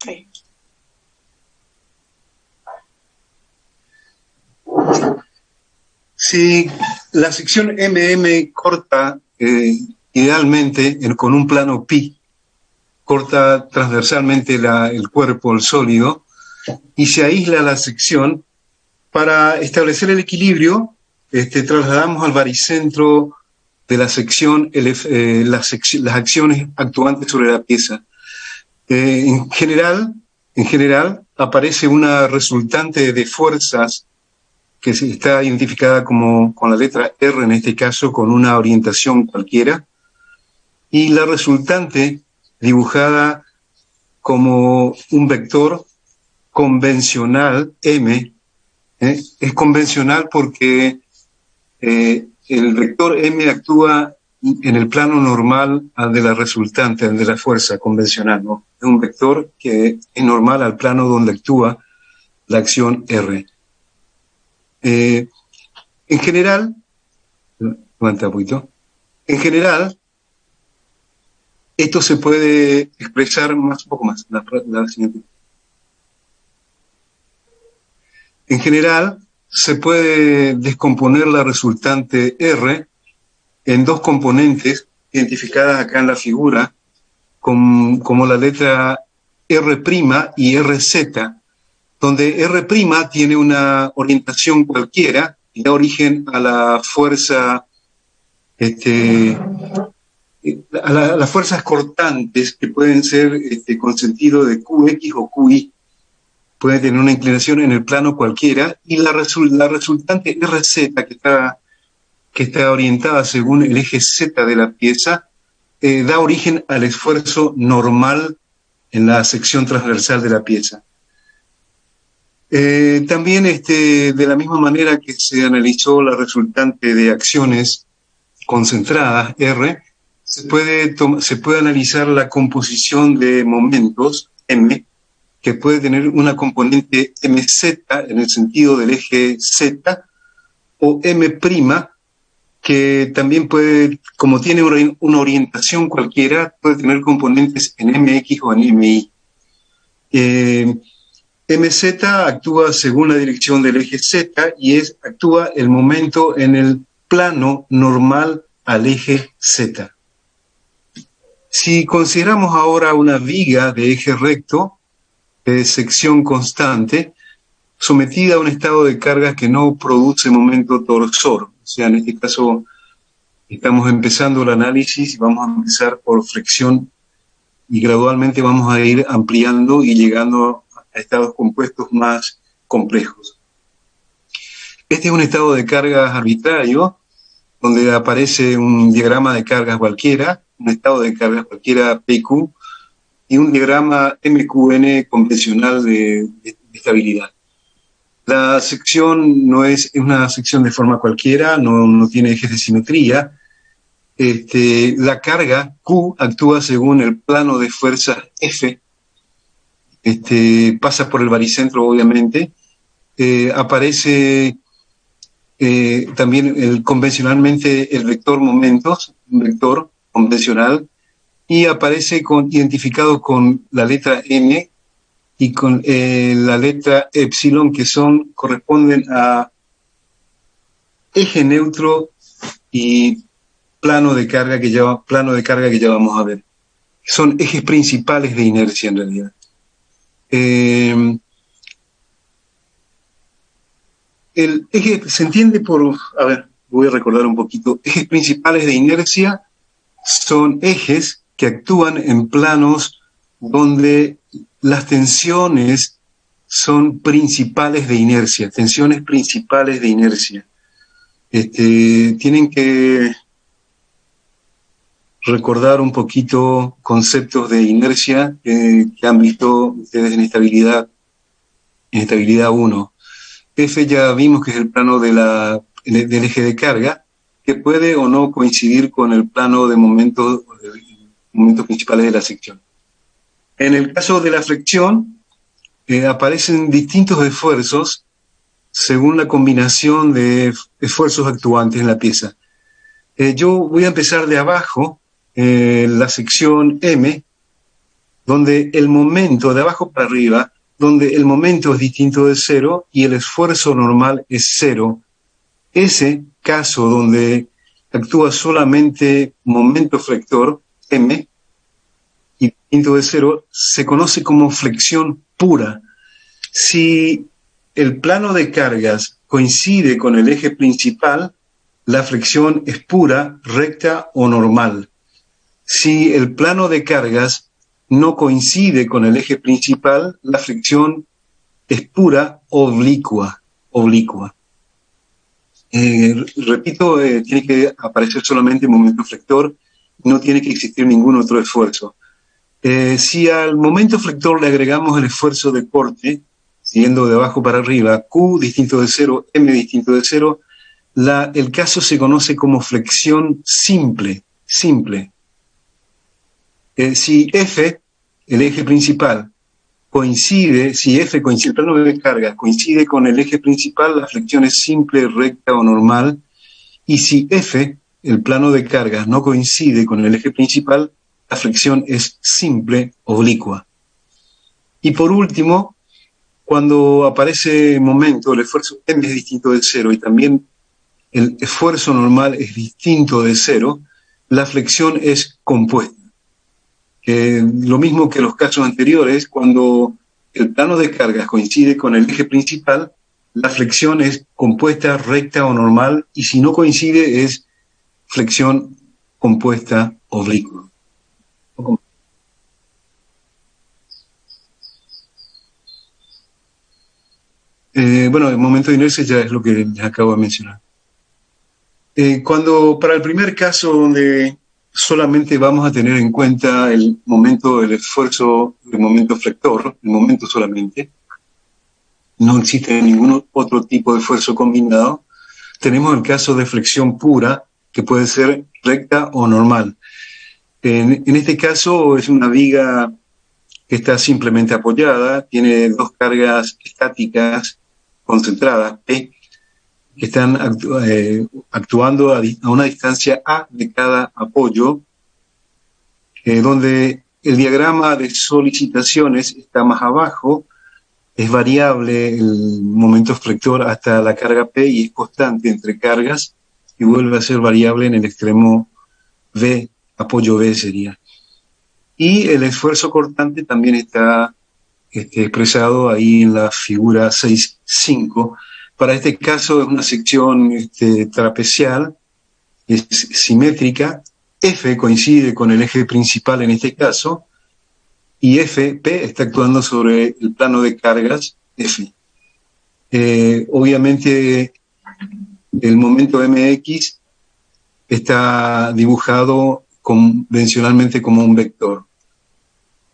Ahí. Si la sección MM corta idealmente con un plano pi, corta transversalmente el cuerpo, el sólido, y se aísla la sección, para establecer el equilibrio, trasladamos al baricentro de la sección las acciones actuantes sobre la pieza. En general, aparece una resultante de fuerzas que está identificada con la letra R en este caso, con una orientación cualquiera, y la resultante dibujada como un vector convencional M. Es convencional porque el vector M actúa en el plano normal al de la resultante, al de la fuerza convencional, ¿no? Es un vector que es normal al plano donde actúa la acción R. En general, levanta un poquito. En general, esto se puede expresar un poco más. La siguiente. En general, se puede descomponer la resultante R en dos componentes identificadas acá en la figura como la letra R' y RZ, donde R' tiene una orientación cualquiera y da origen a la fuerza, a las fuerzas cortantes que pueden ser con sentido de QX o QY. Puede tener una inclinación en el plano cualquiera, y la resultante RZ, que está orientada según el eje Z de la pieza, da origen al esfuerzo normal en la sección transversal de la pieza. También, de la misma manera que se analizó la resultante de acciones concentradas, R, se puede analizar la composición de momentos, M, que puede tener una componente MZ en el sentido del eje Z, o M', que también puede, como tiene una orientación cualquiera, puede tener componentes en MX o en MY. MZ actúa según la dirección del eje Z y actúa el momento en el plano normal al eje Z. Si consideramos ahora una viga de eje recto, de sección constante, sometida a un estado de cargas que no produce momento torsor. O sea, en este caso estamos empezando el análisis y vamos a empezar por fricción y gradualmente vamos a ir ampliando y llegando a estados compuestos más complejos. Este es un estado de cargas arbitrario, donde aparece un diagrama de cargas cualquiera, un estado de cargas cualquiera PQ, y un diagrama MQN convencional de estabilidad. La sección no es una sección de forma cualquiera, no tiene ejes de simetría. La carga Q actúa según el plano de fuerza F, pasa por el baricentro obviamente, aparece también convencionalmente el vector momentos, un vector convencional, y aparece identificado con la letra M y con la letra epsilon, que corresponden a eje neutro y plano de carga que ya vamos a ver. Son ejes principales de inercia en realidad. El eje se entiende voy a recordar un poquito. Ejes principales de inercia son ejes que actúan en planos donde las tensiones son principales de inercia, tensiones principales de inercia. Tienen que recordar un poquito conceptos de inercia que han visto ustedes en estabilidad 1. F ya vimos que es el plano del eje de carga, que puede o no coincidir con el plano de momentos principales de la sección. En el caso de la fricción, aparecen distintos esfuerzos según la combinación de esfuerzos actuantes en la pieza. Yo voy a empezar de abajo, la sección M, donde el momento, de abajo para arriba, donde el momento es distinto de cero y el esfuerzo normal es cero. Ese caso donde actúa solamente momento flector, M, y distinto de cero, se conoce como flexión pura. Si el plano de cargas coincide con el eje principal, la flexión es pura, recta o normal. Si el plano de cargas no coincide con el eje principal, la flexión es pura, oblicua. Repito, tiene que aparecer solamente el momento flector, no tiene que existir ningún otro esfuerzo. Si al momento flector le agregamos el esfuerzo de corte, siguiendo de abajo para arriba, Q distinto de cero, M distinto de cero, el caso se conoce como flexión simple. Si F, el eje principal, coincide, el plano de carga coincide con el eje principal, la flexión es simple, recta o normal. Y si F, el plano de carga, no coincide con el eje principal, la flexión es simple, oblicua. Y por último, cuando aparece momento, el esfuerzo M es distinto de cero y también el esfuerzo normal es distinto de cero, la flexión es compuesta. Lo mismo que los casos anteriores, cuando el plano de cargas coincide con el eje principal, la flexión es compuesta, recta o normal, y si no coincide es flexión compuesta oblicua. Bueno, el momento de inercia ya es lo que les acabo de mencionar. Para el primer caso donde solamente vamos a tener en cuenta el momento del esfuerzo, el momento flector, el momento solamente, no existe ningún otro tipo de esfuerzo combinado, tenemos el caso de flexión pura, que puede ser recta o normal. En este caso es una viga que está simplemente apoyada, tiene dos cargas estáticas concentradas, P, que están actuando a una distancia A de cada apoyo, donde el diagrama de solicitaciones está más abajo, es variable el momento flector hasta la carga P y es constante entre cargas, y vuelve a ser variable en el extremo V, apoyo V sería. Y el esfuerzo cortante también está expresado ahí en la figura 6.5. Para este caso es una sección trapecial, es simétrica. F coincide con el eje principal en este caso, y P está actuando sobre el plano de cargas F. Obviamente el momento MX está dibujado convencionalmente como un vector.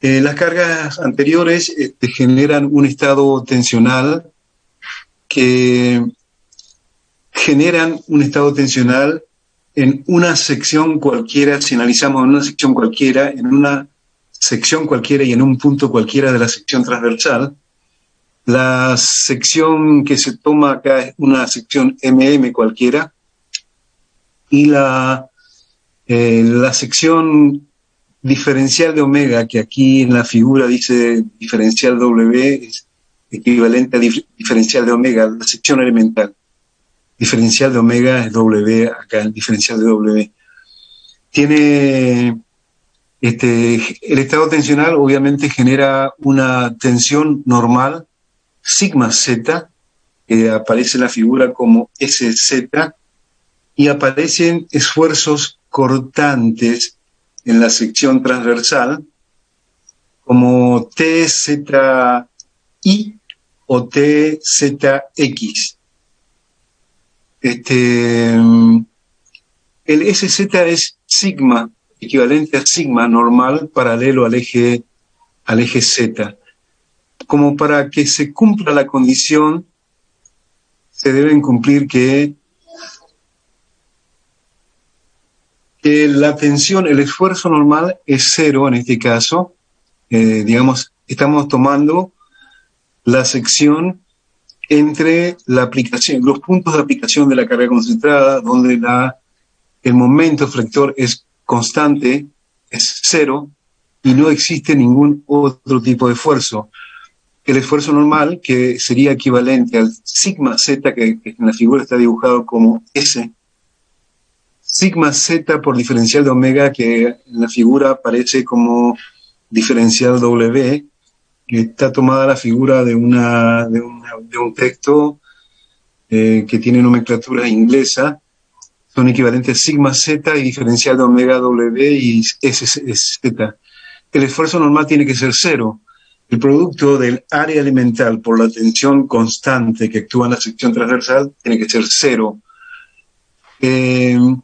Las cargas anteriores generan un estado tensional en una sección cualquiera, si analizamos en una sección cualquiera, y en un punto cualquiera de la sección transversal. La sección que se toma acá es una sección MM cualquiera, y la sección diferencial de omega, que aquí en la figura dice diferencial W, es equivalente a diferencial de omega, la sección elemental. Diferencial de omega es W, acá el diferencial de W. Tiene el estado tensional obviamente genera una tensión normal, sigma Z, que aparece en la figura como SZ, y aparecen esfuerzos cortantes en la sección transversal, como TZI o TZX. El SZ es sigma, equivalente a sigma normal, paralelo al eje Z. Como para que se cumpla la condición, se deben cumplir que la tensión, el esfuerzo normal es cero en este caso. Digamos, estamos tomando la sección entre los puntos de aplicación de la carga concentrada, donde el momento flector es constante, es cero, y no existe ningún otro tipo de esfuerzo. El esfuerzo normal, que sería equivalente al sigma z, que en la figura está dibujado como S, sigma z por diferencial de omega, que en la figura aparece como diferencial W, que está tomada la figura de un texto que tiene nomenclatura inglesa. Son equivalentes sigma z y diferencial de omega W y S z. El esfuerzo normal tiene que ser cero. El producto del área elemental por la tensión constante que actúa en la sección transversal tiene que ser cero. El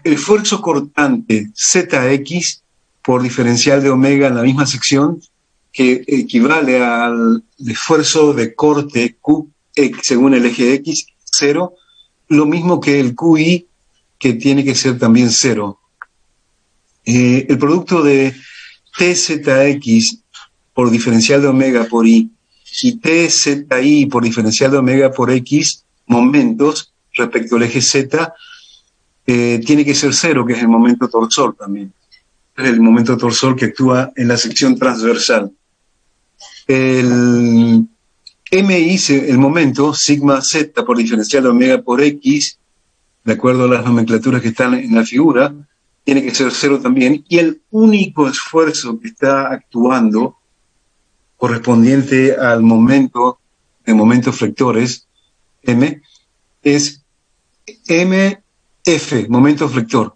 esfuerzo cortante ZX por diferencial de omega en la misma sección, que equivale al esfuerzo de corte Q según el eje X, cero, lo mismo que el QI, que tiene que ser también cero. El producto de TZX por diferencial de omega por I y TZI por diferencial de omega por X momentos respecto al eje Z tiene que ser cero, que es el momento torsor también. Es el momento torsor que actúa en la sección transversal. El MI, el momento, sigma Z por diferencial de omega por X, de acuerdo a las nomenclaturas que están en la figura, tiene que ser cero también, y el único esfuerzo que está actuando correspondiente al momento, de momentos flectores, M, es MF, momento flector,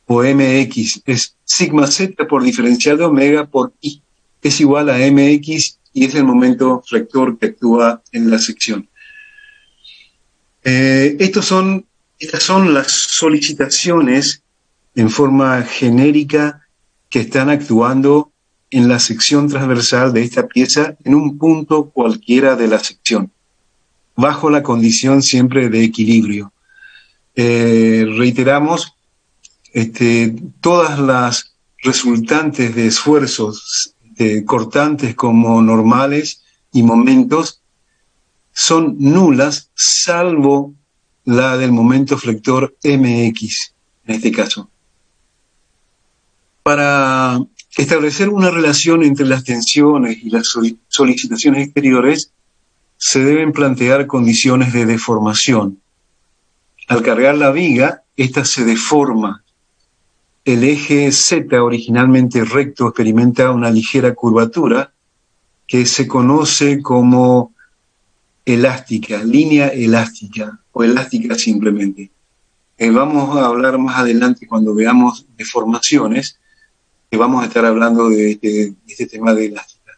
o MX, es sigma Z por diferencial de omega por I, es igual a MX y es el momento flector que actúa en la sección. Estas son las solicitaciones en forma genérica que están actuando en la sección transversal de esta pieza en un punto cualquiera de la sección, bajo la condición siempre de equilibrio. Reiteramos, todas las resultantes de esfuerzos cortantes como normales y momentos son nulas, salvo la del momento flector MX, en este caso. Para establecer una relación entre las tensiones y las solicitaciones exteriores, se deben plantear condiciones de deformación. Al cargar la viga, esta se deforma. El eje Z, originalmente recto, experimenta una ligera curvatura que se conoce como elástica, línea elástica o elástica simplemente. Vamos a hablar más adelante cuando veamos deformaciones, que vamos a estar hablando de este tema de elástica.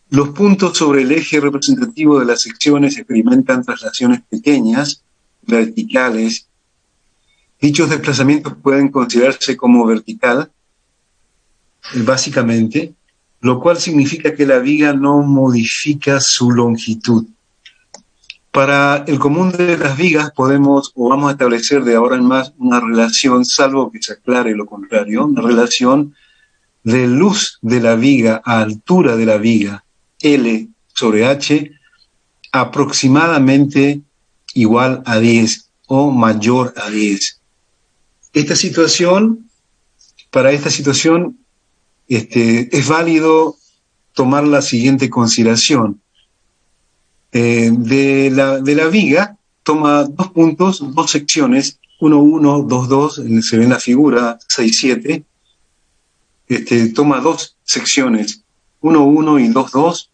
Los puntos sobre el eje representativo de las secciones experimentan traslaciones pequeñas, verticales. Dichos desplazamientos pueden considerarse como vertical, básicamente, lo cual significa que la viga no modifica su longitud. Para el común de las vigas podemos o vamos a establecer de ahora en más una relación, salvo que se aclare lo contrario, una relación de luz de la viga a altura de la viga, L sobre H, aproximadamente igual a 10 o mayor a 10. Para esta situación es válido tomar la siguiente consideración. De la viga toma dos puntos, dos secciones, 1, 1, 2, 2, se ve en la figura 6, 7, toma dos secciones, 1, 1 y 2, 2,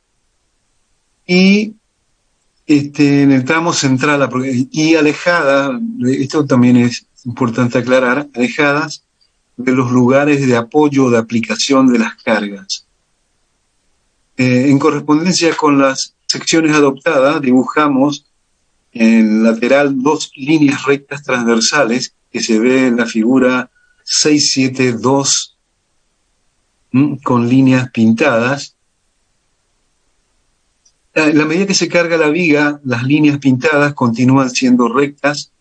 y en el tramo central y alejada, esto también es importante aclarar, alejadas de los lugares de apoyo o de aplicación de las cargas. En correspondencia con las secciones adoptadas, dibujamos en lateral dos líneas rectas transversales que se ve en la figura 672 con líneas pintadas. En la medida que se carga la viga, las líneas pintadas continúan siendo rectas,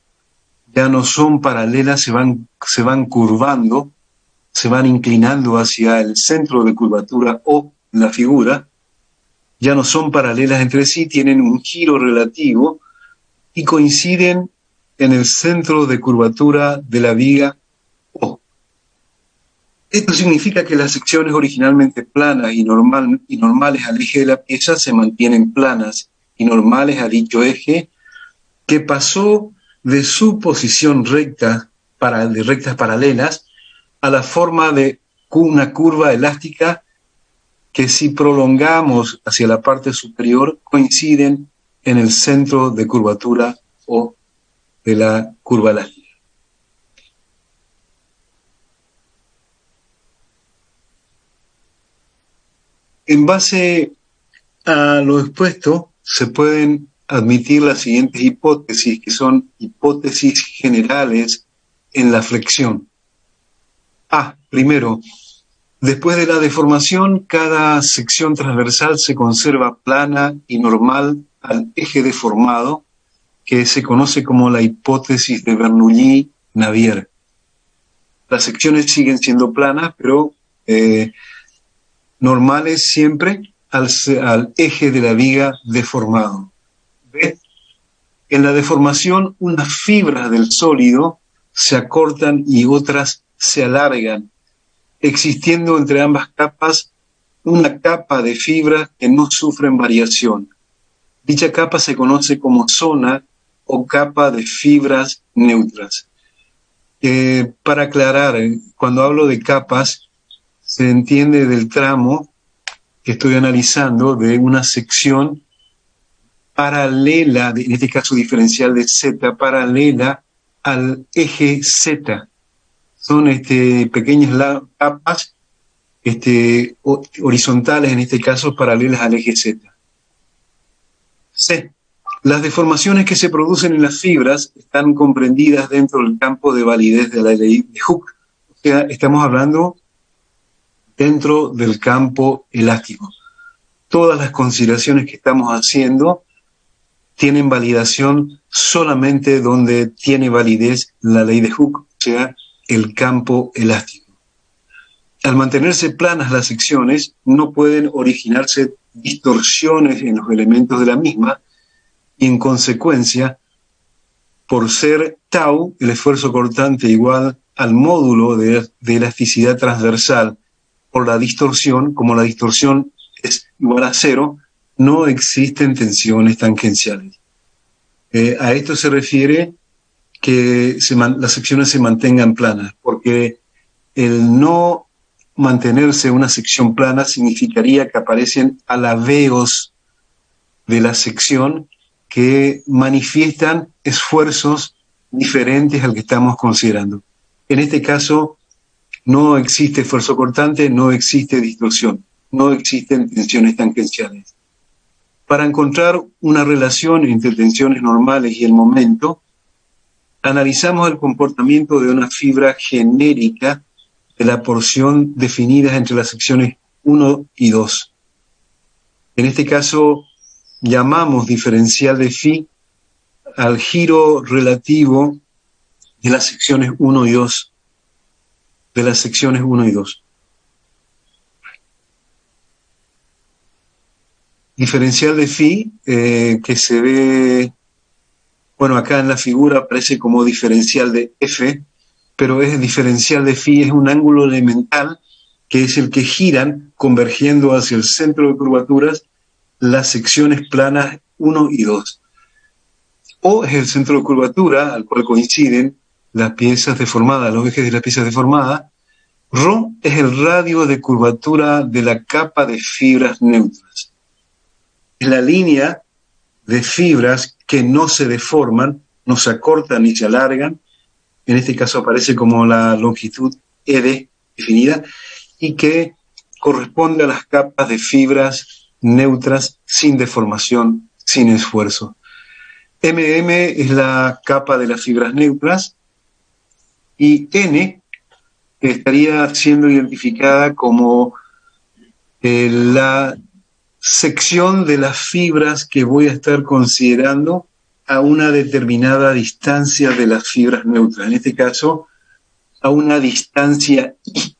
ya no son paralelas, se van curvando, se van inclinando hacia el centro de curvatura o la figura, ya no son paralelas entre sí, tienen un giro relativo y coinciden en el centro de curvatura de la viga O. Esto significa que las secciones originalmente planas y normales al eje de la pieza se mantienen planas y normales a dicho eje, que pasó de su posición recta, de rectas paralelas, a la forma de una curva elástica que, si prolongamos hacia la parte superior, coinciden en el centro de curvatura o de la curva elástica. En base a lo expuesto, se pueden admitir las siguientes hipótesis, que son hipótesis generales en la flexión. Primero, después de la deformación, cada sección transversal se conserva plana y normal al eje deformado, que se conoce como la hipótesis de Bernoulli-Navier. Las secciones siguen siendo planas, pero normales siempre al eje de la viga deformado. ¿Ves? En la deformación, unas fibras del sólido se acortan y otras se alargan, existiendo entre ambas capas una capa de fibras que no sufren variación. Dicha capa se conoce como zona o capa de fibras neutras. Para aclarar, cuando hablo de capas, se entiende del tramo que estoy analizando de una sección paralela, en este caso diferencial de Z, paralela al eje Z. Son pequeñas capas horizontales, en este caso paralelas al eje Z. C. Las deformaciones que se producen en las fibras están comprendidas dentro del campo de validez de la ley de Hooke. O sea, estamos hablando dentro del campo elástico. Todas las consideraciones que estamos haciendo tienen validación solamente donde tiene validez la ley de Hooke, o sea, el campo elástico. Al mantenerse planas las secciones, no pueden originarse distorsiones en los elementos de la misma, y en consecuencia, por ser tau, el esfuerzo cortante igual al módulo de elasticidad transversal por la distorsión, como la distorsión es igual a 0, no existen tensiones tangenciales. A esto se refiere que las secciones se mantengan planas, porque el no mantenerse una sección plana significaría que aparecen alabeos de la sección que manifiestan esfuerzos diferentes al que estamos considerando. En este caso, no existe esfuerzo cortante, no existe distorsión, no existen tensiones tangenciales. Para encontrar una relación entre tensiones normales y el momento, analizamos el comportamiento de una fibra genérica de la porción definida entre las secciones 1 y 2. En este caso, llamamos diferencial de phi al giro relativo de las secciones 1 y 2. De las secciones 1 y 2. Diferencial de phi, que se ve, bueno, acá en la figura aparece como diferencial de f, pero es el diferencial de phi, es un ángulo elemental que es el que giran convergiendo hacia el centro de curvaturas las secciones planas 1 y 2. O es el centro de curvatura al cual coinciden las piezas deformadas, los ejes de las piezas deformadas. Rho es el radio de curvatura de la capa de fibras neutras. Es la línea de fibras que no se deforman, no se acortan ni se alargan. En este caso aparece como la longitud ED definida, y que corresponde a las capas de fibras neutras sin deformación, sin esfuerzo. MM es la capa de las fibras neutras, y N estaría siendo identificada como la sección de las fibras que voy a estar considerando a una determinada distancia de las fibras neutras, en este caso a una distancia I.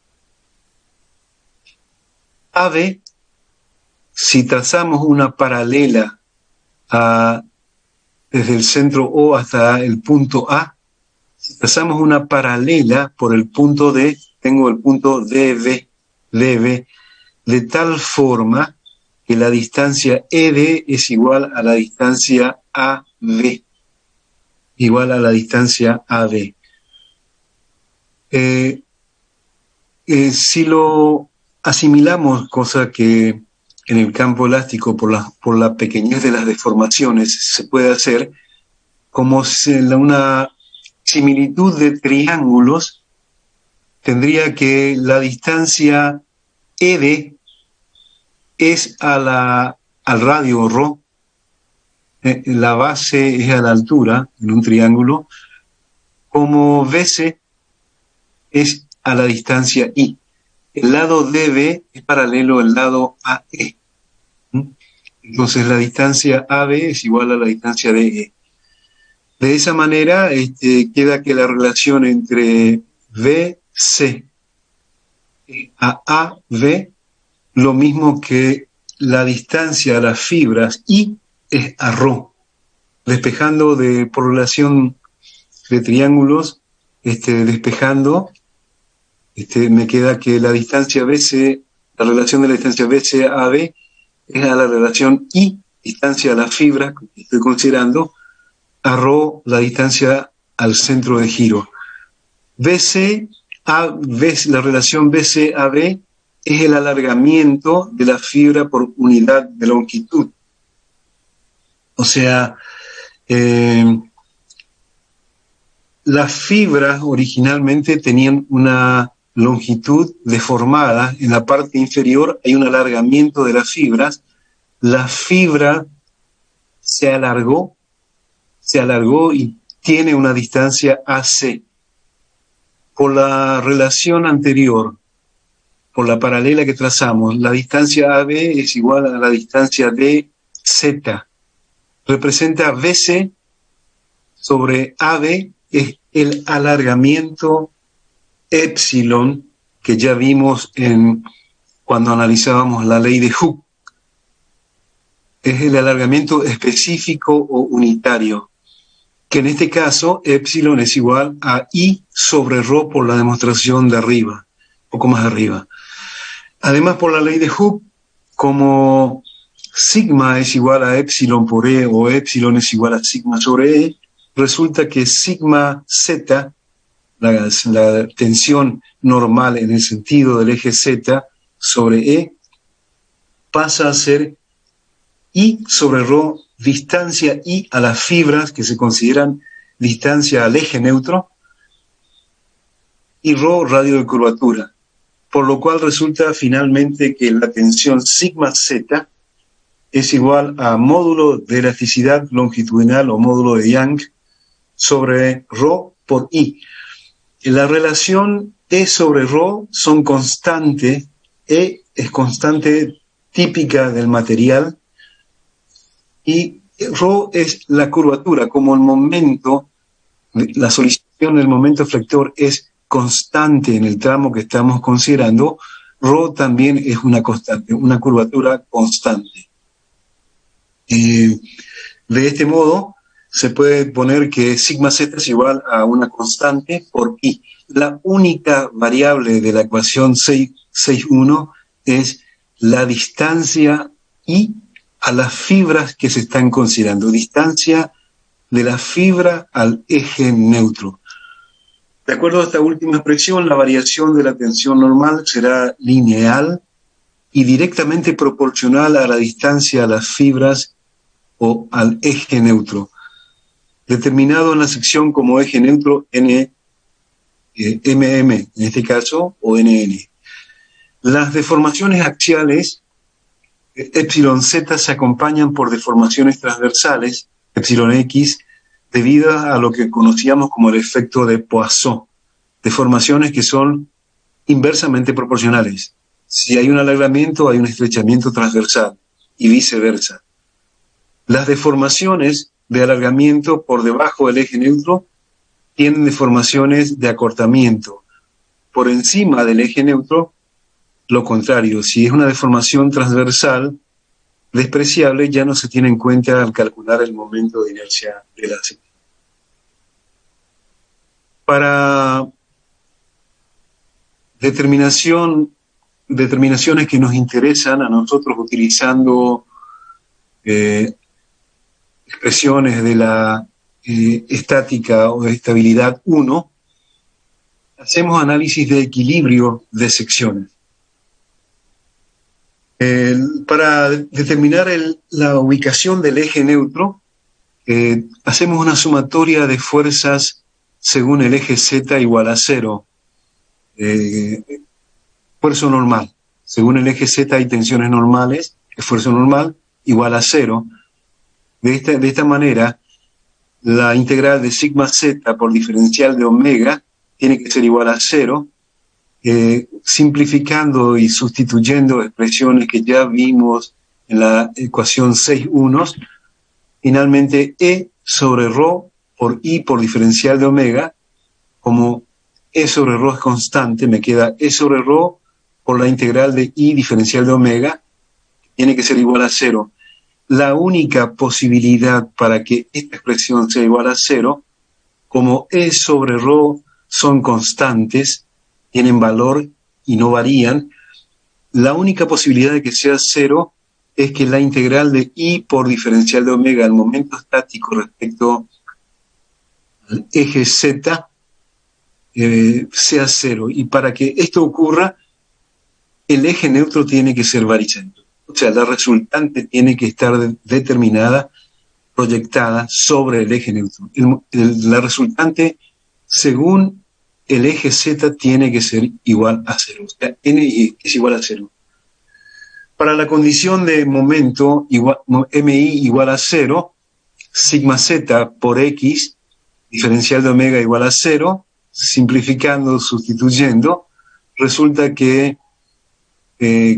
AB, si trazamos una paralela desde el centro O hasta el punto A, si trazamos una paralela por el punto D, tengo el punto DB, de tal forma que la distancia ED es igual a la distancia AB, si lo asimilamos, cosa que en el campo elástico, por la pequeñez de las deformaciones, se puede hacer como una similitud de triángulos, tendría que la distancia ED es al radio ρ, la base es a la altura en un triángulo, como BC es a la distancia I. El lado DB es paralelo al lado AE. Entonces la distancia AB es igual a la distancia DE. De esa manera queda que la relación entre BC a AB, lo mismo que la distancia a las fibras I es a ρ. Despejando por relación de triángulos, despejando, me queda que la distancia BC, la relación de la distancia BC a AB es a la relación I, distancia a las fibras que estoy considerando, a ρ, la distancia al centro de giro. La relación BC-AB es el alargamiento de la fibra por unidad de longitud. O sea, las fibras originalmente tenían una longitud deformada. En la parte inferior hay un alargamiento de las fibras. La fibra se alargó y tiene una distancia AC. Por la relación anterior, por la paralela que trazamos, la distancia AB es igual a la distancia DZ. Representa BC sobre AB, es el alargamiento epsilon que ya vimos cuando analizábamos la ley de Hooke. Es el alargamiento específico o unitario, que en este caso epsilon es igual a I sobre ρ por la demostración de arriba, un poco más arriba. Además, por la ley de Hooke, como sigma es igual a epsilon por E o epsilon es igual a sigma sobre E, resulta que sigma Z, la tensión normal en el sentido del eje Z sobre E, pasa a ser I sobre ρ, distancia I a las fibras que se consideran distancia al eje neutro, y ρ, radio de curvatura. Por lo cual resulta finalmente que la tensión sigma Z es igual a módulo de elasticidad longitudinal o módulo de Young sobre ρ por I. La relación E sobre ρ son constantes. E es constante típica del material y ρ es la curvatura, como el momento, la solicitud del momento flector es constante en el tramo que estamos considerando, ρ también es una constante, una curvatura constante. De este modo, se puede poner que sigma Z es igual a una constante por I. La única variable de la ecuación 6.1 es la distancia I a las fibras que se están considerando, distancia de la fibra al eje neutro. De acuerdo a esta última expresión, la variación de la tensión normal será lineal y directamente proporcional a la distancia a las fibras o al eje neutro, determinado en la sección como eje neutro MM, en este caso, o NN. Las deformaciones axiales, epsilon Z, se acompañan por deformaciones transversales, epsilon X, debido a lo que conocíamos como el efecto de Poisson, deformaciones que son inversamente proporcionales. Si hay un alargamiento, hay un estrechamiento transversal, y viceversa. Las deformaciones de alargamiento por debajo del eje neutro tienen deformaciones de acortamiento. Por encima del eje neutro, lo contrario. Si es una deformación transversal despreciable, ya no se tiene en cuenta al calcular el momento de inercia de la sección. determinaciones que nos interesan a nosotros utilizando expresiones de la estática o de estabilidad 1, hacemos análisis de equilibrio de secciones. Para determinar la ubicación del eje neutro, hacemos una sumatoria de fuerzas según el eje Z igual a 0. Esfuerzo normal. Según el eje Z hay tensiones normales, esfuerzo normal igual a 0. De esta manera, la integral de sigma Z por diferencial de omega tiene que ser igual a 0, simplificando y sustituyendo expresiones que ya vimos en la ecuación 6 unos. Finalmente, E sobre ρ por I por diferencial de omega, como E sobre ρ es constante, me queda E sobre ρ por la integral de I diferencial de omega, tiene que ser igual a 0. La única posibilidad para que esta expresión sea igual a 0, como E sobre ρ son constantes, tienen valor y no varían, la única posibilidad de que sea 0 es que la integral de I por diferencial de omega al momento estático respecto al eje Z sea 0. Y para que esto ocurra, el eje neutro tiene que ser baricentro. O sea, la resultante tiene que estar determinada, proyectada sobre el eje neutro. La resultante, según el eje Z, tiene que ser igual a 0. O sea, N es igual a 0. Para la condición de momento MI igual a 0, sigma Z por X, diferencial de omega igual a 0, simplificando, sustituyendo, resulta que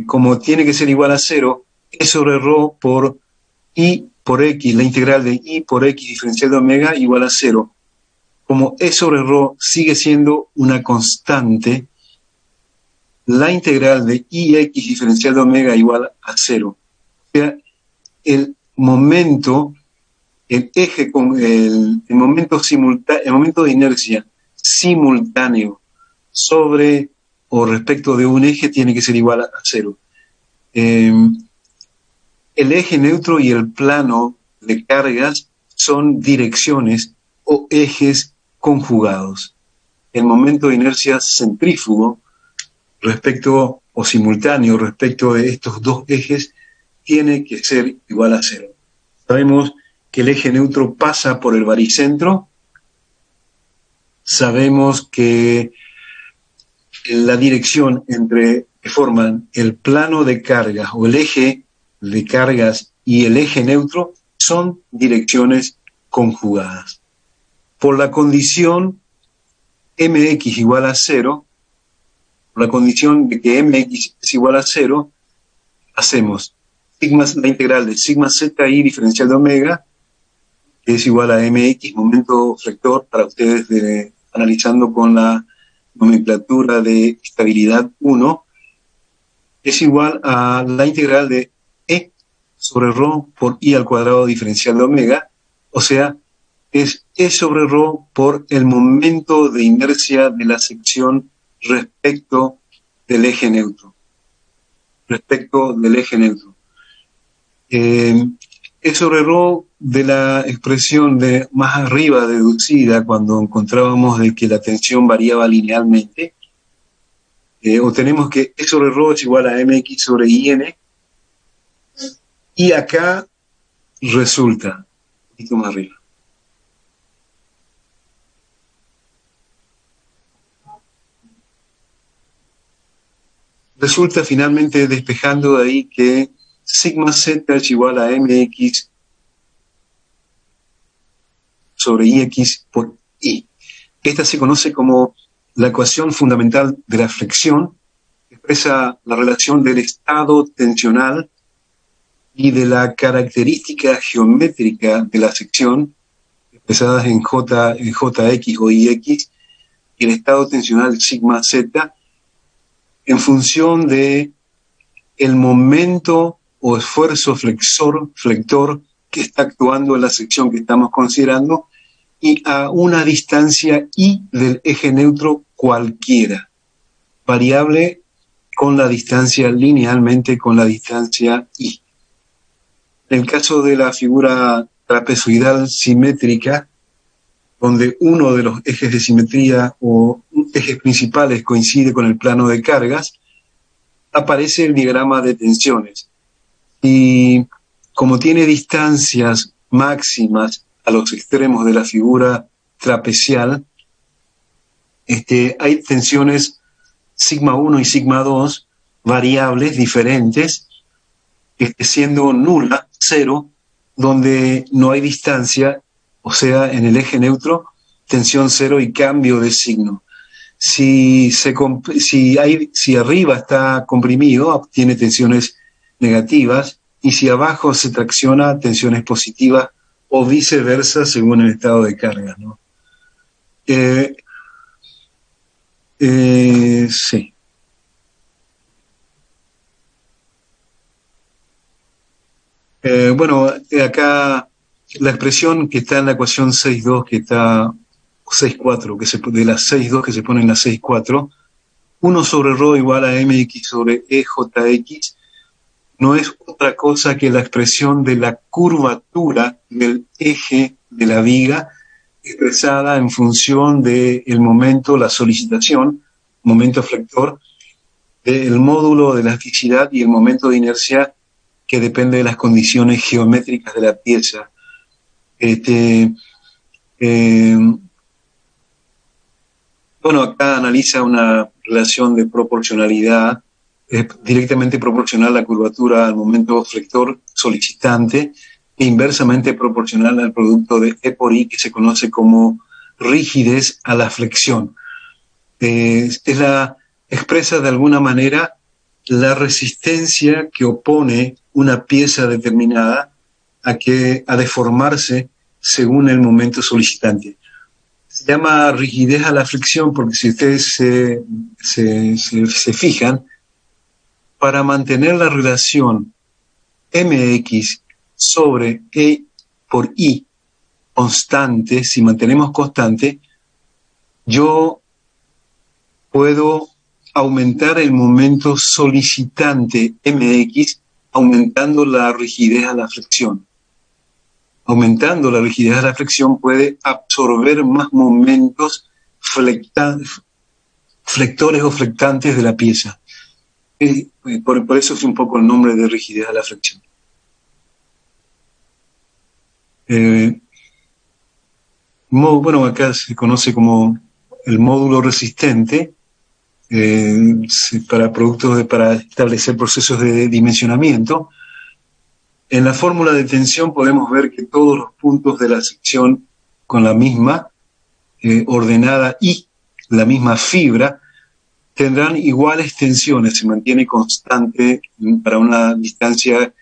como tiene que ser igual a 0, E sobre ρ por I por X, la integral de I por X diferencial de omega igual a 0. Como E sobre ρ sigue siendo una constante, la integral de IX diferencial de omega igual a 0. O sea, el momento de inercia simultáneo sobre o respecto de un eje tiene que ser igual a 0. El eje neutro y el plano de cargas son direcciones o ejes conjugados. El momento de inercia centrífugo respecto o simultáneo respecto de estos dos ejes tiene que ser igual a 0. Sabemos que el eje neutro pasa por el baricentro. Sabemos que la dirección que forman el plano de cargas o el eje de cargas y el eje neutro son direcciones conjugadas. Por la condición mx igual a 0, por la condición de que mx es igual a 0, hacemos la integral de sigma zi diferencial de omega, que es igual a mx, momento flector, para ustedes analizando con la nomenclatura de estabilidad 1, es igual a la integral de E sobre ρ por I al cuadrado diferencial de omega, o sea, es E sobre ρ por el momento de inercia de la sección respecto del eje neutro. E sobre ρ de la expresión de más arriba deducida, cuando encontrábamos de que la tensión variaba linealmente, obtenemos que E sobre ρ es igual a mx sobre in, y acá resulta, un poquito más arriba, resulta finalmente despejando de ahí que sigma z es igual a mx sobre ix por i. Esta se conoce como la ecuación fundamental de la flexión, que expresa la relación del estado tensional y de la característica geométrica de la sección, expresadas en jx o ix, y el estado tensional sigma z, en función del momento o esfuerzo flector que está actuando en la sección que estamos considerando, y a una distancia i del eje neutro cualquiera. variable con la distancia, linealmente con la distancia i. En el caso de la figura trapezoidal simétrica, donde uno de los ejes de simetría o ejes principales coincide con el plano de cargas, aparece el diagrama de tensiones. Y como tiene distancias máximas a los extremos de la figura trapezial, hay tensiones sigma 1 y sigma 2 variables diferentes, siendo nula, cero, donde no hay distancia, o sea, en el eje neutro, tensión cero y cambio de signo. Si arriba está comprimido, tiene tensiones negativas, y si abajo se tracciona, tensiones positivas, o viceversa, según el estado de carga, ¿no? Sí. Bueno, acá la expresión que está en la ecuación 6.2, que está 6.4, de las 6.2 que se pone en la 6.4, 1 sobre ρ igual a mx sobre ejx, no es otra cosa que la expresión de la curvatura del eje de la viga expresada en función del momento, la solicitación, momento flector, del módulo de elasticidad y el momento de inercia que depende de las condiciones geométricas de la pieza. Bueno, acá analiza una relación de proporcionalidad, directamente proporcional a la curvatura al momento flector solicitante e inversamente proporcional al producto de E por I, que se conoce como rigidez a la flexión. Expresa de alguna manera la resistencia que opone una pieza determinada a deformarse según el momento solicitante. Se llama rigidez a la fricción porque si ustedes se fijan, para mantener la relación mx sobre E por I constante, si mantenemos constante, yo puedo aumentar el momento solicitante mx aumentando la rigidez a la fricción. Aumentando la rigidez a la fricción puede absorber más momentos flectores o flectantes de la pieza. Por eso es un poco el nombre de rigidez a la fricción. Bueno, acá se conoce como el módulo resistente para establecer procesos de dimensionamiento. En la fórmula de tensión podemos ver que todos los puntos de la sección con la misma ordenada y la misma fibra tendrán iguales tensiones, se mantiene constante para una distancia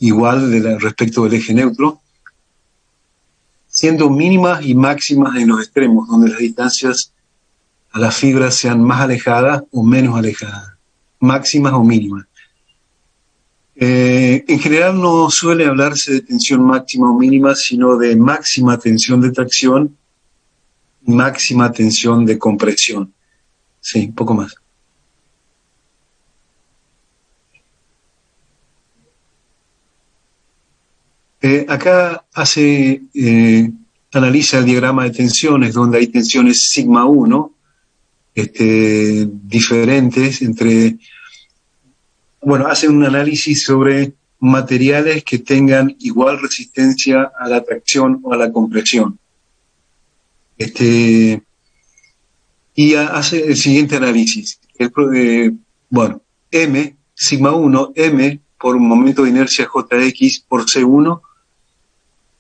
igual respecto del eje neutro, siendo mínimas y máximas en los extremos, donde las distancias a las fibras sean más alejadas o menos alejadas, máximas o mínimas. En general no suele hablarse de tensión máxima o mínima, sino de máxima tensión de tracción y máxima tensión de compresión. Sí, un poco más. Acá analiza el diagrama de tensiones, donde hay tensiones sigma 1, diferentes hace un análisis sobre materiales que tengan igual resistencia a la tracción o a la compresión. Y hace el siguiente análisis. M, sigma 1, M por un momento de inercia Jx por C1,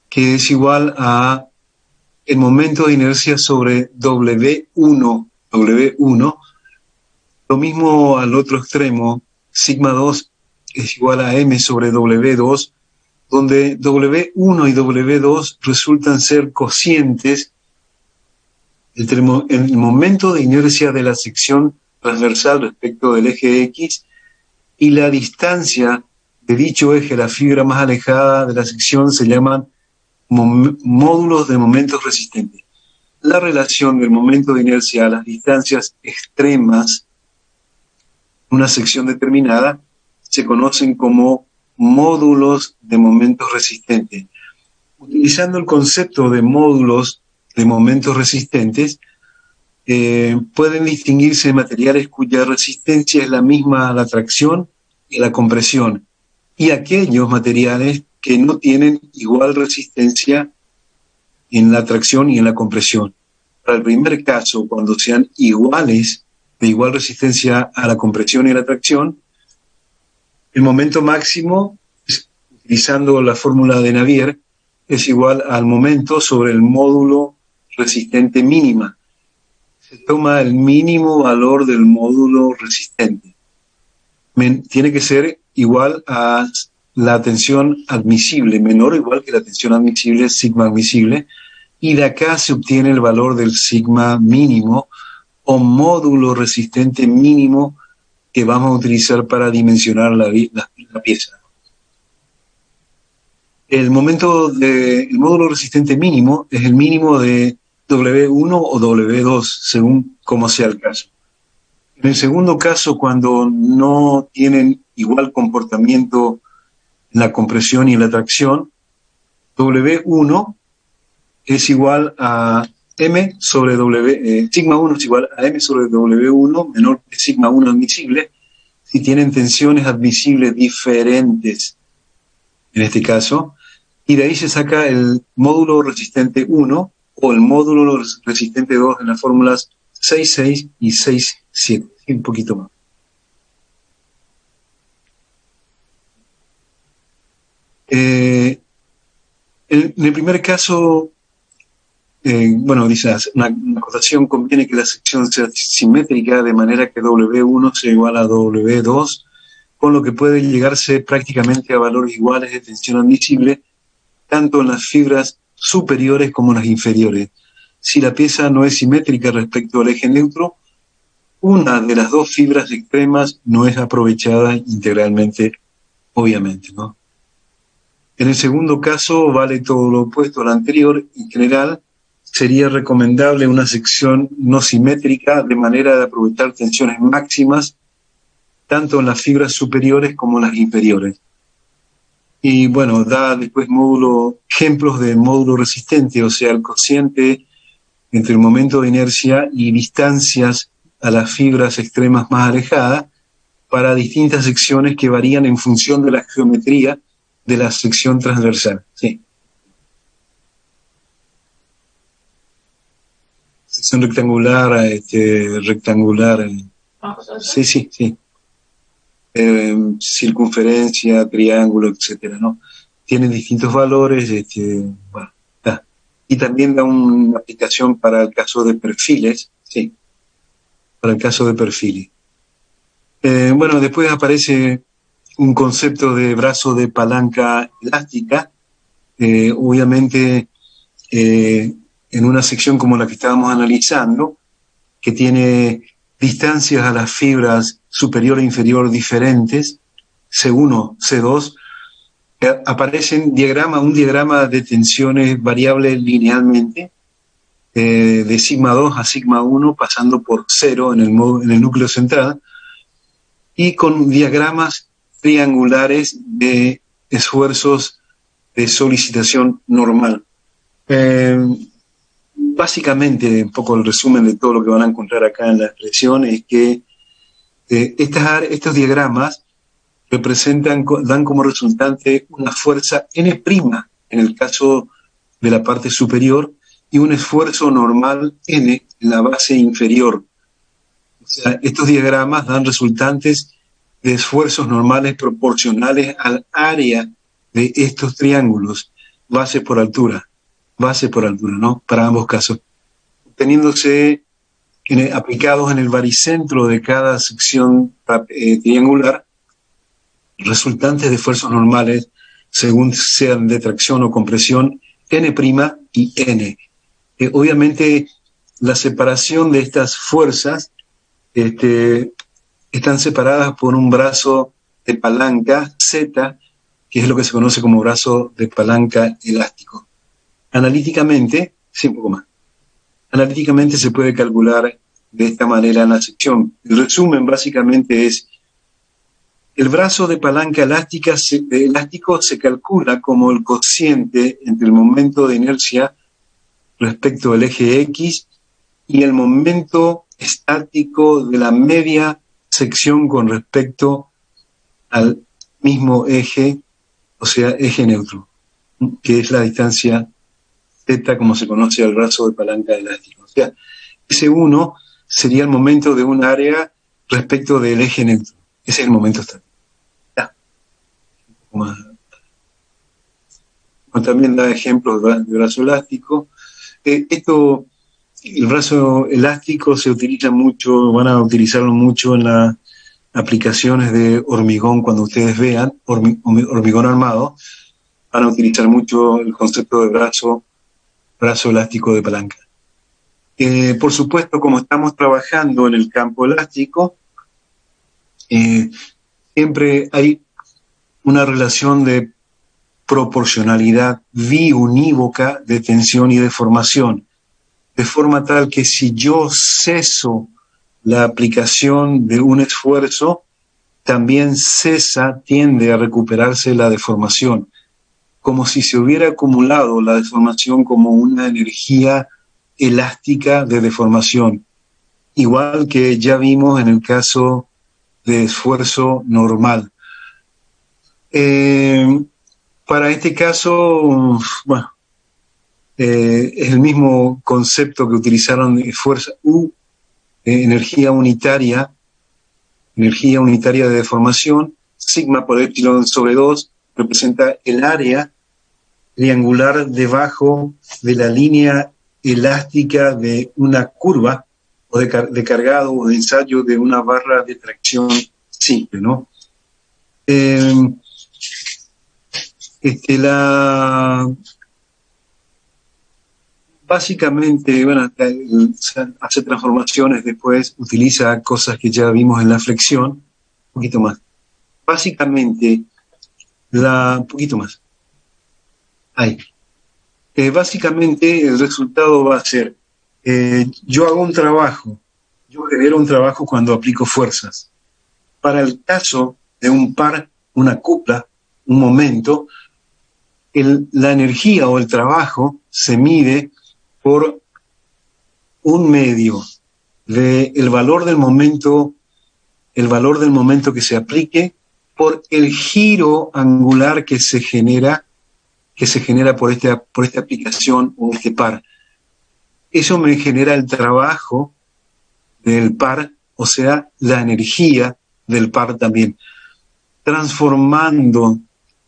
que es igual a el momento de inercia sobre W1. Lo mismo al otro extremo, sigma 2 es igual a M sobre W2, donde W1 y W2 resultan ser cocientes entre el momento de inercia de la sección transversal respecto del eje X y la distancia de dicho eje, la fibra más alejada de la sección, se llaman módulos de momentos resistentes. La relación del momento de inercia a las distancias extremas una sección determinada, se conocen como módulos de momentos resistentes. Utilizando el concepto de módulos de momentos resistentes, pueden distinguirse materiales cuya resistencia es la misma a la tracción y a la compresión, y aquellos materiales que no tienen igual resistencia en la tracción y en la compresión. Para el primer caso, cuando sean iguales, de igual resistencia a la compresión y a la tracción, el momento máximo, utilizando la fórmula de Navier, es igual al momento sobre el módulo resistente mínima. Se toma el mínimo valor del módulo resistente. Tiene que ser igual a la tensión admisible, menor o igual que la tensión admisible, sigma admisible, y de acá se obtiene el valor del sigma mínimo o módulo resistente mínimo que vamos a utilizar para dimensionar la pieza. El módulo resistente mínimo es el mínimo de W1 o W2, según como sea el caso. En el segundo caso, cuando no tienen igual comportamiento en la compresión y en la tracción, W1 es igual a M sobre W, sigma 1 es igual a M sobre W1 menor que sigma 1 admisible, si tienen tensiones admisibles diferentes, en este caso, y de ahí se saca el módulo resistente 1 o el módulo resistente 2 en las fórmulas 6.6 y 6.7, un poquito más. En el primer caso, dice, una acotación, conviene que la sección sea simétrica de manera que W1 sea igual a W2, con lo que puede llegarse prácticamente a valores iguales de tensión admisible, tanto en las fibras superiores como en las inferiores. Si la pieza no es simétrica respecto al eje neutro, una de las dos fibras extremas no es aprovechada integralmente, obviamente, ¿no? En el segundo caso vale todo lo opuesto al anterior. En general, sería recomendable una sección no simétrica de manera de aprovechar tensiones máximas tanto en las fibras superiores como en las inferiores. Y bueno, da después ejemplos de módulo resistente, o sea, el cociente entre el momento de inercia y distancias a las fibras extremas más alejadas para distintas secciones que varían en función de la geometría de la sección transversal. Sí. Sección rectangular, rectangular. Sí. Circunferencia, triángulo, etcétera, ¿no? Tienen distintos valores, y también da una aplicación para el caso de perfiles, sí, para el caso de perfiles. Después aparece un concepto de brazo de palanca elástica, obviamente en una sección como la que estábamos analizando, que tiene distancias a las fibras superior e inferior diferentes, C1, C2, aparece un diagrama de tensiones variables linealmente, de sigma 2 a sigma 1, pasando por 0 en el núcleo central, y con diagramas triangulares de esfuerzos de solicitación normal. Básicamente, un poco el resumen de todo lo que van a encontrar acá en la expresión es que estos diagramas dan como resultante una fuerza N' en el caso de la parte superior y un esfuerzo normal N en la base inferior. O sea, estos diagramas dan resultantes de esfuerzos normales proporcionales al área de estos triángulos, base por altura, ¿no? Para ambos casos, obteniéndose aplicados en el baricentro de cada sección triangular, resultantes de esfuerzos normales, según sean de tracción o compresión, N' y N. Obviamente, la separación de estas fuerzas están separadas por un brazo de palanca Z, que es lo que se conoce como brazo de palanca elástico. Analíticamente, sí, un poco más. Analíticamente se puede calcular de esta manera en la sección. El resumen básicamente es El brazo de palanca elástico se calcula como el cociente entre el momento de inercia respecto del eje X y el momento estático de la media sección con respecto al mismo eje, o sea, eje neutro, que es la distancia Z, como se conoce al brazo de palanca elástico. O sea, ese 1 sería el momento de un área respecto del eje neutro. Ese es el momento estático. Bueno, también da ejemplos de brazo elástico. El brazo elástico se utiliza mucho, van a utilizarlo mucho en las aplicaciones de hormigón. Cuando ustedes vean hormigón armado, van a utilizar mucho el concepto de brazo elástico de palanca. Por supuesto, como estamos trabajando en el campo elástico, siempre hay una relación de proporcionalidad biunívoca de tensión y deformación, de forma tal que si yo ceso la aplicación de un esfuerzo, también tiende a recuperarse la deformación, como si se hubiera acumulado la deformación como una energía elástica de deformación, igual que ya vimos en el caso de esfuerzo normal. Para este caso, bueno, es el mismo concepto que utilizaron de fuerza U, energía unitaria de deformación. Sigma por epsilon sobre 2 representa el área triangular debajo de la línea elástica de una curva o de cargado o de ensayo de una barra de tracción simple, ¿no? Básicamente, bueno, hace transformaciones, después utiliza cosas que ya vimos en la flexión, un poquito más. Básicamente, un poquito más. Ahí. Básicamente, el resultado va a ser, yo hago un trabajo, yo genero un trabajo cuando aplico fuerzas. Para el caso de un par, una cupla, un momento, la energía o el trabajo se mide por un medio del valor del momento que se aplique por el giro angular que se genera por esta aplicación o este par. Eso me genera el trabajo del par, o sea, la energía del par también. Transformando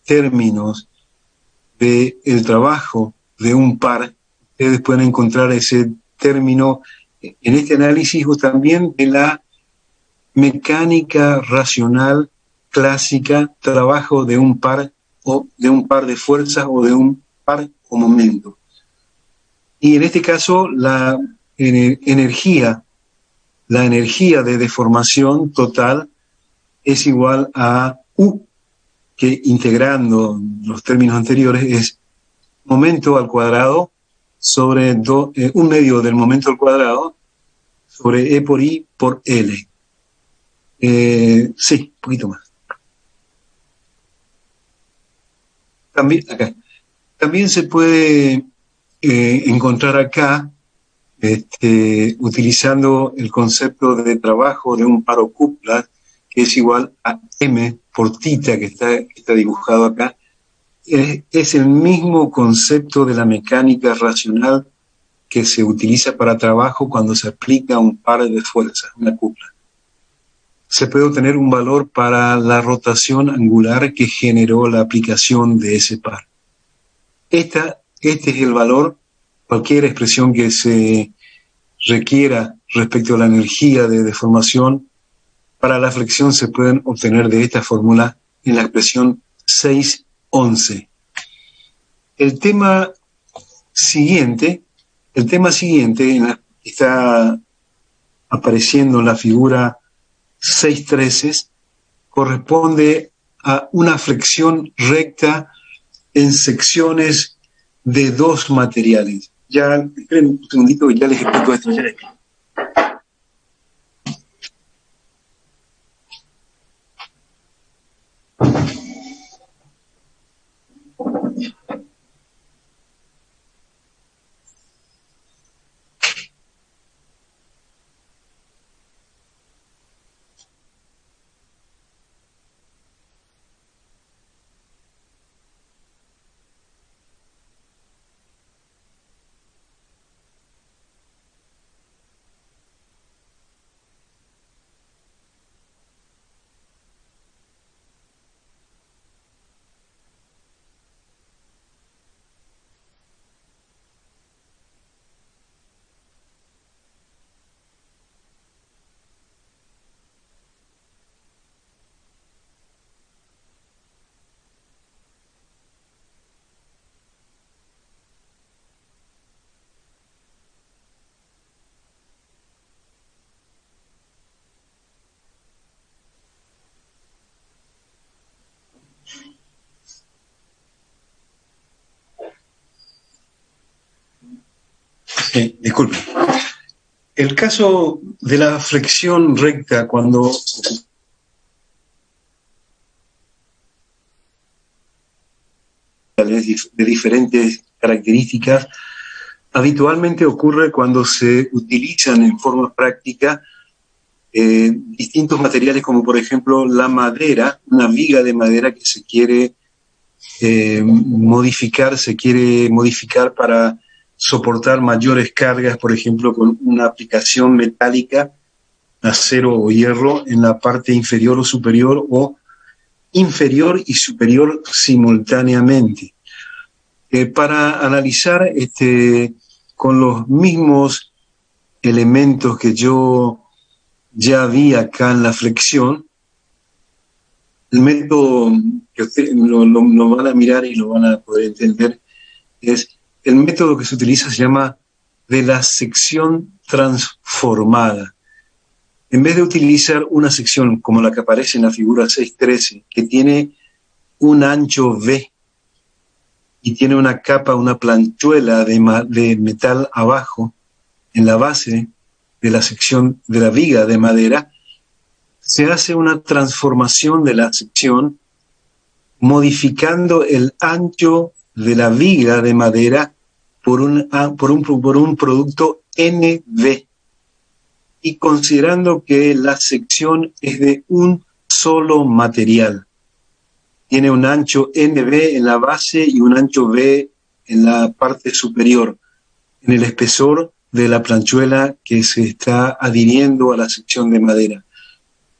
términos del trabajo de un par, ustedes pueden encontrar ese término en este análisis o también de la mecánica racional clásica, trabajo de un par o de un par de fuerzas o de un par o momento. Y en este caso la energía de deformación total es igual a U, que integrando los términos anteriores es momento al cuadrado sobre un medio del momento al cuadrado sobre E por I por L. Sí, un poquito más. También se puede encontrar acá, utilizando el concepto de trabajo de un paro cupla, que es igual a M por tita, que está dibujado acá. Es el mismo concepto de la mecánica racional que se utiliza para trabajo cuando se aplica un par de fuerzas, una cupla. Se puede obtener un valor para la rotación angular que generó la aplicación de ese par. Este es el valor, cualquier expresión que se requiera respecto a la energía de deformación, para la flexión se pueden obtener de esta fórmula en la expresión 6.11. El tema siguiente está apareciendo en la figura 6.13, corresponde a una flexión recta en secciones de dos materiales. Ya, esperen un segundito, ya les explico esto. Disculpe. El caso de la flexión recta, cuando de diferentes características, habitualmente ocurre cuando se utilizan en forma práctica distintos materiales, como por ejemplo la madera, una viga de madera que se quiere modificar para soportar mayores cargas, por ejemplo, con una aplicación metálica, acero o hierro, en la parte inferior o superior, o inferior y superior simultáneamente. Para analizar con los mismos elementos que yo ya vi acá en la flexión, el método que ustedes lo van a mirar y lo van a poder entender es el método que se utiliza, se llama de la sección transformada. En vez de utilizar una sección como la que aparece en la figura 6.13, que tiene un ancho V y tiene una capa, una planchuela de metal abajo, en la base de la sección de la viga de madera, se hace una transformación de la sección modificando el ancho de la viga de madera por un producto NV, y considerando que la sección es de un solo material. Tiene un ancho NV en la base y un ancho V en la parte superior, en el espesor de la planchuela que se está adhiriendo a la sección de madera.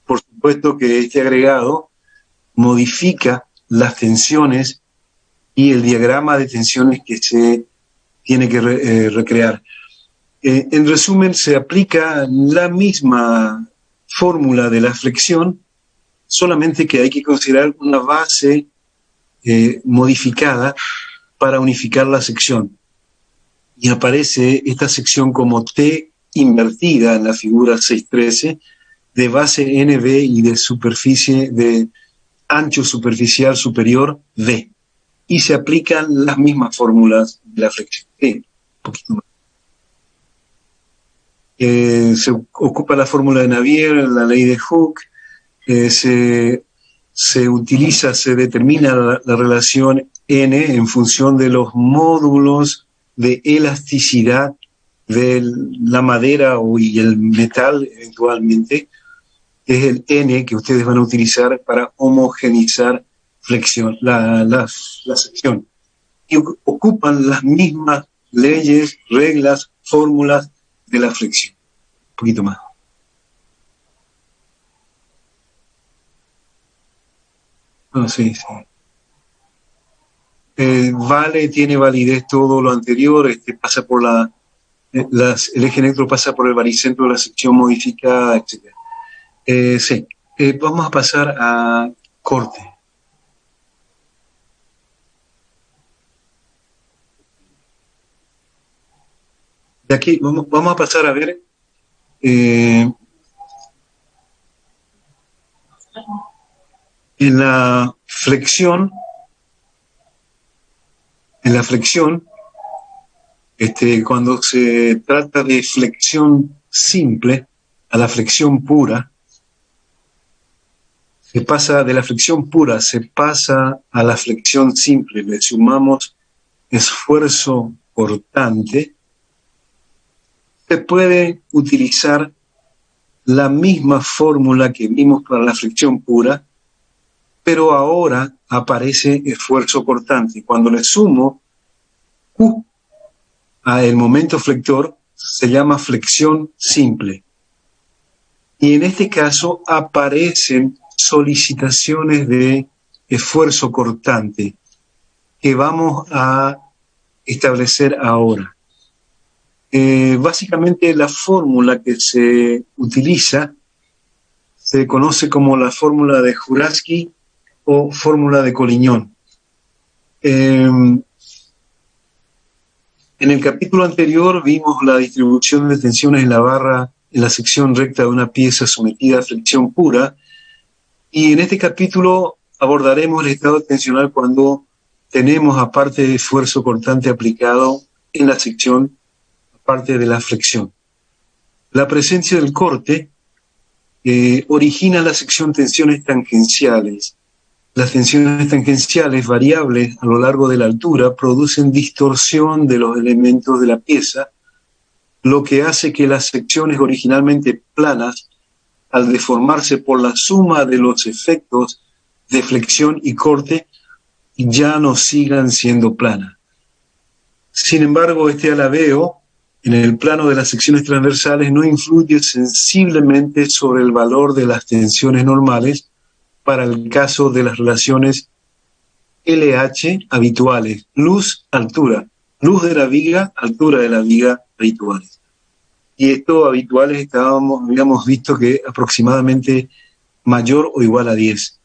Por supuesto que este agregado modifica las tensiones y el diagrama de tensiones que se tiene que recrear. En resumen, se aplica la misma fórmula de la flexión, solamente que hay que considerar una base modificada para unificar la sección. Y aparece esta sección como T invertida en la figura 6.13, de base NV y de superficie, de ancho superficial superior V. Y se aplican las mismas fórmulas de la flexión. Un poquito más. Se ocupa la fórmula de Navier, la ley de Hooke, se determina la relación N en función de los módulos de elasticidad de la madera y el metal eventualmente, es el N que ustedes van a utilizar para homogeneizar la sección. Y ocupan las mismas leyes, reglas, fórmulas de la flexión. Un poquito más. Sí. Tiene validez todo lo anterior, pasa por el eje neutro pasa por el baricentro de la sección modificada, etc. Vamos a pasar a corte. De aquí vamos a pasar a ver en la flexión, cuando se trata de flexión simple a la flexión pura, se pasa de la flexión pura, se pasa a la flexión simple, le sumamos esfuerzo cortante. Se puede utilizar la misma fórmula que vimos para la flexión pura, pero ahora aparece esfuerzo cortante. Cuando le sumo Q al momento flector, se llama flexión simple. Y en este caso aparecen solicitaciones de esfuerzo cortante que vamos a establecer ahora. Básicamente la fórmula que se utiliza se conoce como la fórmula de Jurafsky o fórmula de Collignon. En el capítulo anterior vimos la distribución de tensiones en la barra en la sección recta de una pieza sometida a flexión pura, y en este capítulo abordaremos el estado tensional cuando tenemos, aparte de esfuerzo cortante aplicado en la sección, parte de la flexión. La presencia del corte origina en la sección tensiones tangenciales. Las tensiones tangenciales variables a lo largo de la altura producen distorsión de los elementos de la pieza, lo que hace que las secciones originalmente planas, al deformarse por la suma de los efectos de flexión y corte, ya no sigan siendo planas. Sin embargo, este alabeo en el plano de las secciones transversales no influye sensiblemente sobre el valor de las tensiones normales para el caso de las relaciones LH habituales, luz-altura, luz de la viga, altura de la viga habituales. Y esto habituales habíamos visto que aproximadamente mayor o igual a 10.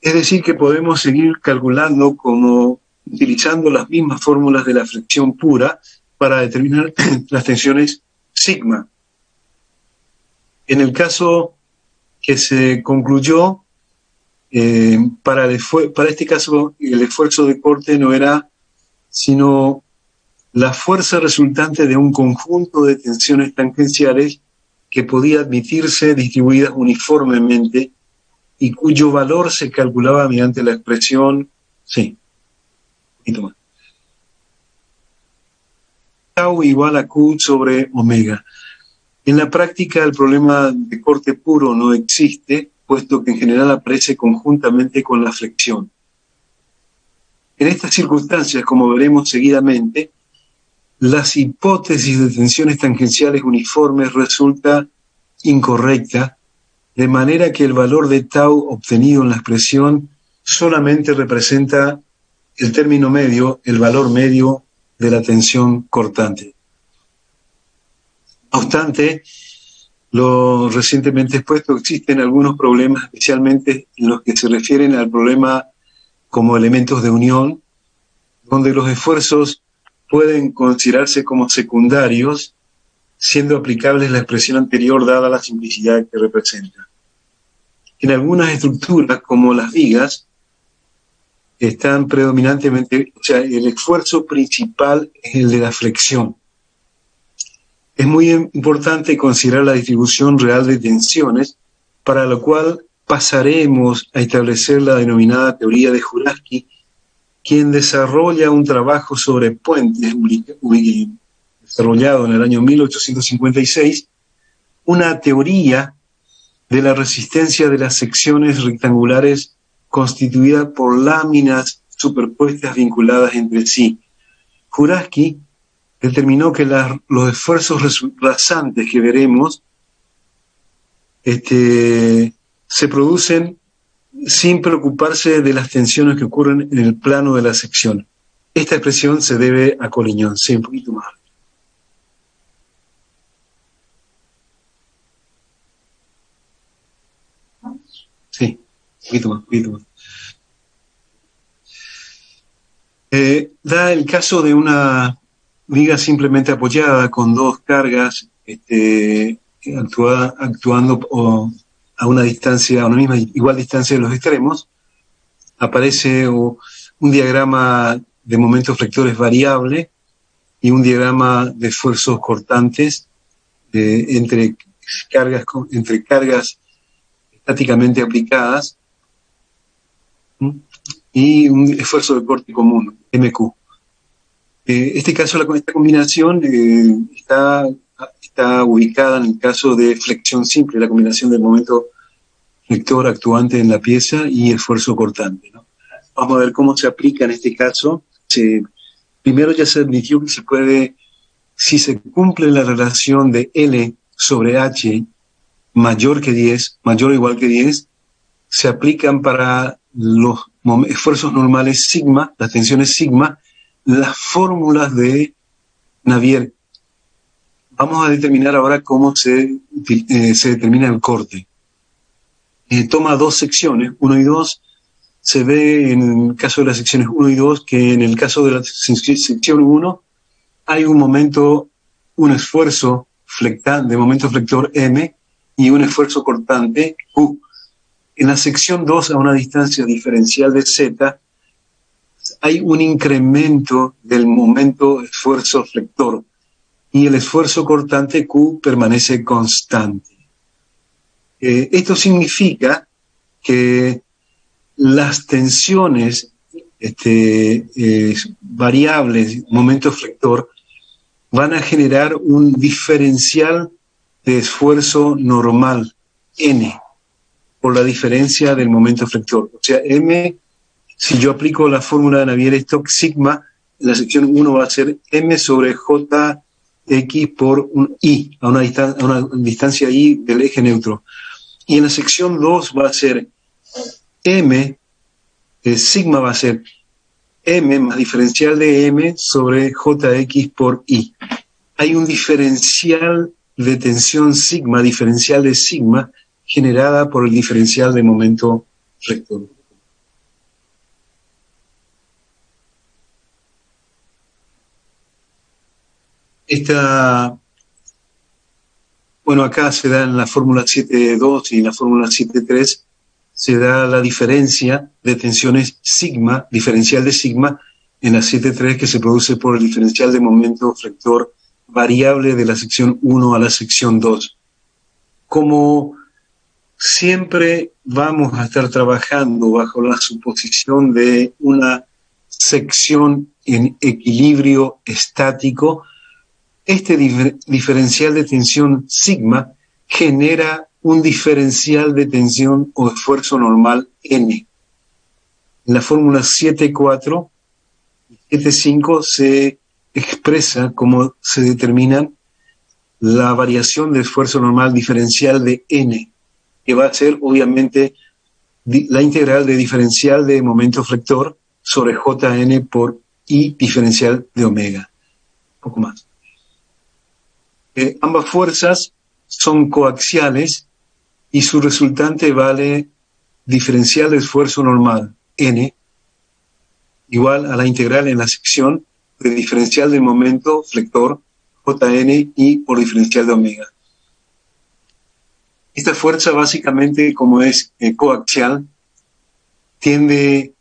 Es decir, que podemos seguir calculando como utilizando las mismas fórmulas de la flexión pura para determinar las tensiones sigma. En el caso que se concluyó, para este caso el esfuerzo de corte no era sino la fuerza resultante de un conjunto de tensiones tangenciales que podía admitirse distribuidas uniformemente y cuyo valor se calculaba mediante la expresión, tau igual a Q sobre omega. En la práctica el problema de corte puro no existe, puesto que en general aparece conjuntamente con la flexión. En estas circunstancias, como veremos seguidamente, las hipótesis de tensiones tangenciales uniformes resulta incorrecta, de manera que el valor de tau obtenido en la expresión solamente representa el término medio, el valor medio de la tensión cortante. No obstante, lo recientemente expuesto, existen algunos problemas, especialmente en los que se refieren al problema como elementos de unión, donde los esfuerzos pueden considerarse como secundarios, siendo aplicables la expresión anterior dada la simplicidad que representa. En algunas estructuras, como las vigas, están predominantemente, o sea, el esfuerzo principal es el de la flexión. Es muy importante considerar la distribución real de tensiones, para lo cual pasaremos a establecer la denominada teoría de Jurafsky, quien desarrolla un trabajo sobre puentes desarrollado en el año 1856, una teoría de la resistencia de las secciones rectangulares constituida por láminas superpuestas vinculadas entre sí. Jurafsky determinó que los esfuerzos rasantes que veremos se producen sin preocuparse de las tensiones que ocurren en el plano de la sección. Esta expresión se debe a Collignon. Sí, un poquito más. Sí, un poquito más. Da el caso de una viga simplemente apoyada con dos cargas actuando a una distancia, a una misma igual distancia de los extremos. Aparece un diagrama de momentos flectores variable y un diagrama de esfuerzos cortantes entre cargas estáticamente aplicadas y un esfuerzo de corte común, MQ. Este caso, esta combinación está ubicada en el caso de flexión simple, la combinación del momento flector actuante en la pieza y esfuerzo cortante, ¿no? Vamos a ver cómo se aplica en este caso. Primero ya se admitió que se puede, si se cumple la relación de L sobre H mayor que 10, mayor o igual que 10, se aplican para los esfuerzos normales sigma, las tensiones sigma, las fórmulas de Navier. Vamos a determinar ahora cómo se determina el corte. Toma dos secciones, 1 y 2. Se ve en el caso de las secciones 1 y 2 que en el caso de la sección 1 hay un esfuerzo de momento flector M y un esfuerzo cortante Q. En la sección 2, a una distancia diferencial de Z, hay un incremento del momento esfuerzo flector. y el esfuerzo cortante Q permanece constante. Esto significa que las tensiones variables, momento flector, van a generar un diferencial de esfuerzo normal, N, por la diferencia del momento flector. O sea, M, si yo aplico la fórmula de Navier-Stokes, sigma, en la sección 1 va a ser M sobre JX por un I, a una distancia I del eje neutro. Y en la sección 2 va a ser M, sigma va a ser M más diferencial de M sobre JX por I. Hay un diferencial de tensión sigma, diferencial de sigma, generada por el diferencial de momento flector. Bueno, acá se da en la fórmula 7.2 y en la fórmula 7.3 se da la diferencia de tensiones sigma, diferencial de sigma, en la 7.3 que se produce por el diferencial de momento flector variable de la sección 1 a la sección 2. Como siempre vamos a estar trabajando bajo la suposición de una sección en equilibrio estático, este diferencial de tensión sigma genera un diferencial de tensión o esfuerzo normal N. En la fórmula 7.4 y 7.5 se expresa cómo se determina la variación de esfuerzo normal diferencial de N, que va a ser obviamente la integral de diferencial de momento flector sobre Jn por I diferencial de omega. Un poco más. Ambas fuerzas son coaxiales y su resultante vale diferencial de esfuerzo normal, N, igual a la integral en la sección de diferencial del momento flector, Jn, y por diferencial de omega. Esta fuerza básicamente, como es coaxial, tiende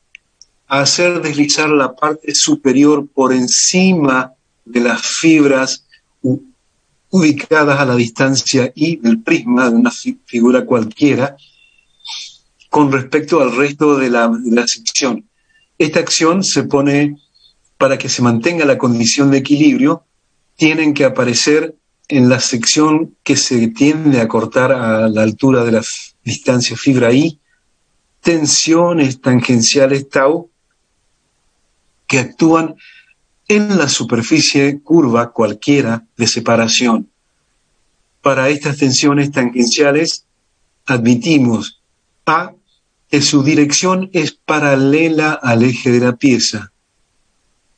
a hacer deslizar la parte superior por encima de las fibras ubicadas a la distancia I del prisma de una figura cualquiera con respecto al resto de la sección. Esta acción se pone para que se mantenga la condición de equilibrio, tienen que aparecer en la sección que se tiende a cortar a la altura de la distancia fibra I, tensiones tangenciales tau que actúan en la superficie curva cualquiera de separación. Para estas tensiones tangenciales admitimos A, que su dirección es paralela al eje de la pieza.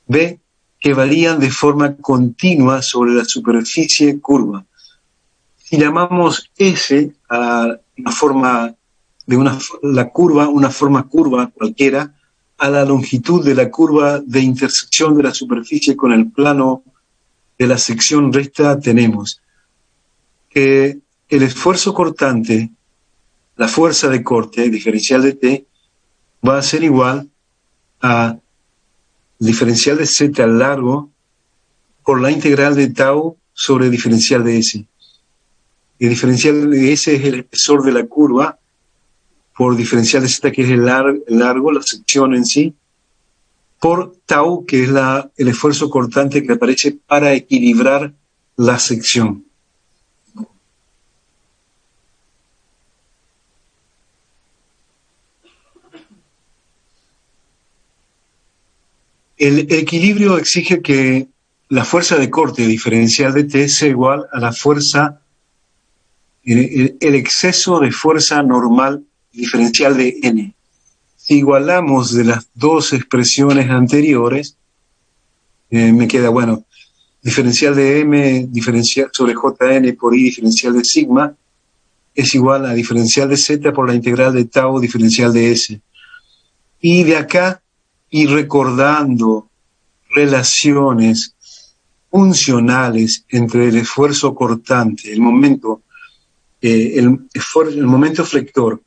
B, que varían de forma continua sobre la superficie curva. Si llamamos S a una forma una forma curva cualquiera, a la longitud de la curva de intersección de la superficie con el plano de la sección recta, tenemos que el esfuerzo cortante, la fuerza de corte diferencial de T, va a ser igual a diferencial de Z al largo por la integral de tau sobre diferencial de S. El diferencial de S es el espesor de la curva por diferencial de Z, que es el largo, la sección en sí, por tau, que es el esfuerzo cortante que aparece para equilibrar la sección. El equilibrio exige que la fuerza de corte diferencial de T sea igual a la fuerza, el exceso de fuerza normal diferencial de N. Si igualamos de las dos expresiones anteriores, me queda, bueno, diferencial de M diferencial sobre Jn por I diferencial de sigma es igual a diferencial de Z por la integral de tau diferencial de S. Y de acá ir recordando relaciones funcionales entre el esfuerzo cortante, el momento flector,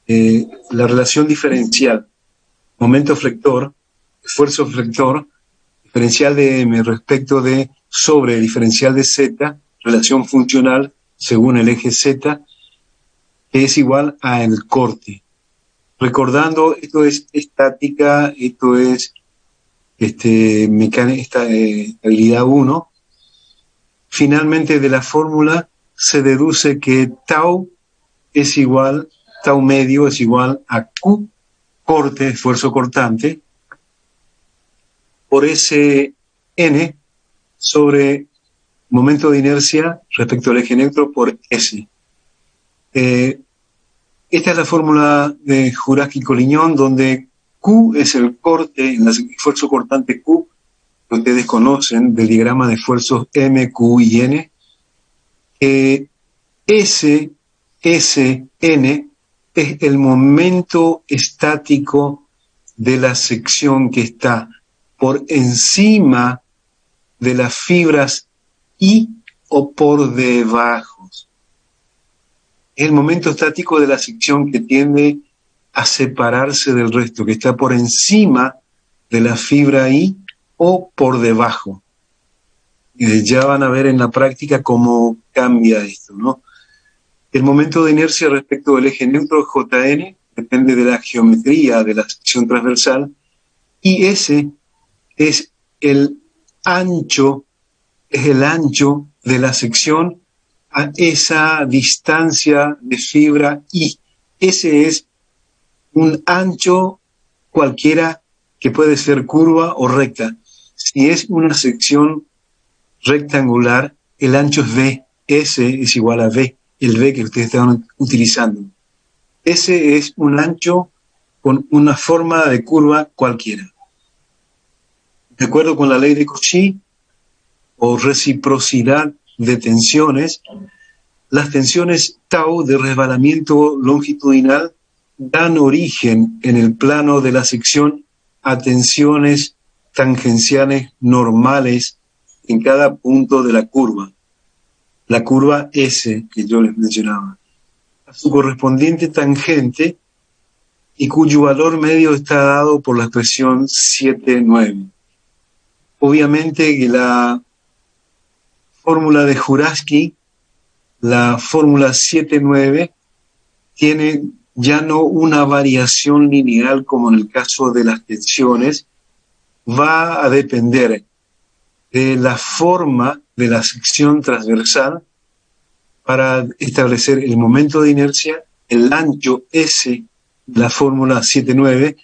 la relación diferencial, momento flector, esfuerzo flector, diferencial de M respecto de sobre diferencial de Z, relación funcional según el eje Z, que es igual a el corte. Recordando, esto es estática, esto es mecánica, estabilidad 1. Finalmente, de la fórmula se deduce que tau medio es igual a Q, corte, esfuerzo cortante, por ese N sobre momento de inercia respecto al eje neutro por S. Esta es la fórmula de Jurafsky-Collignon, donde Q es el corte, el esfuerzo cortante Q, que ustedes conocen del diagrama de esfuerzos M, Q y N. S, N es el momento estático de la sección que está por encima de las fibras I o por debajo. Es el momento estático de la sección que tiende a separarse del resto, que está por encima de la fibra I o por debajo. Ya van a ver en la práctica cómo cambia esto, ¿no? El momento de inercia respecto del eje neutro JN depende de la geometría de la sección transversal, y ese es el ancho de la sección a esa distancia de fibra I. Ese es un ancho cualquiera que puede ser curva o recta. Si es una sección rectangular, el ancho es V. S es igual a V, el V que ustedes están utilizando. Ese es un ancho con una forma de curva cualquiera. De acuerdo con la ley de Cauchy o reciprocidad de tensiones, las tensiones tau de resbalamiento longitudinal dan origen en el plano de la sección a tensiones tangenciales normales en cada punto de la curva S que yo les mencionaba, a su correspondiente tangente, y cuyo valor medio está dado por la expresión 7,9. Obviamente que la fórmula de Jurafsky, la fórmula 7,9, tiene ya no una variación lineal como en el caso de las tensiones, va a depender de la forma de la sección transversal para establecer el momento de inercia, el ancho S, la fórmula 7,9,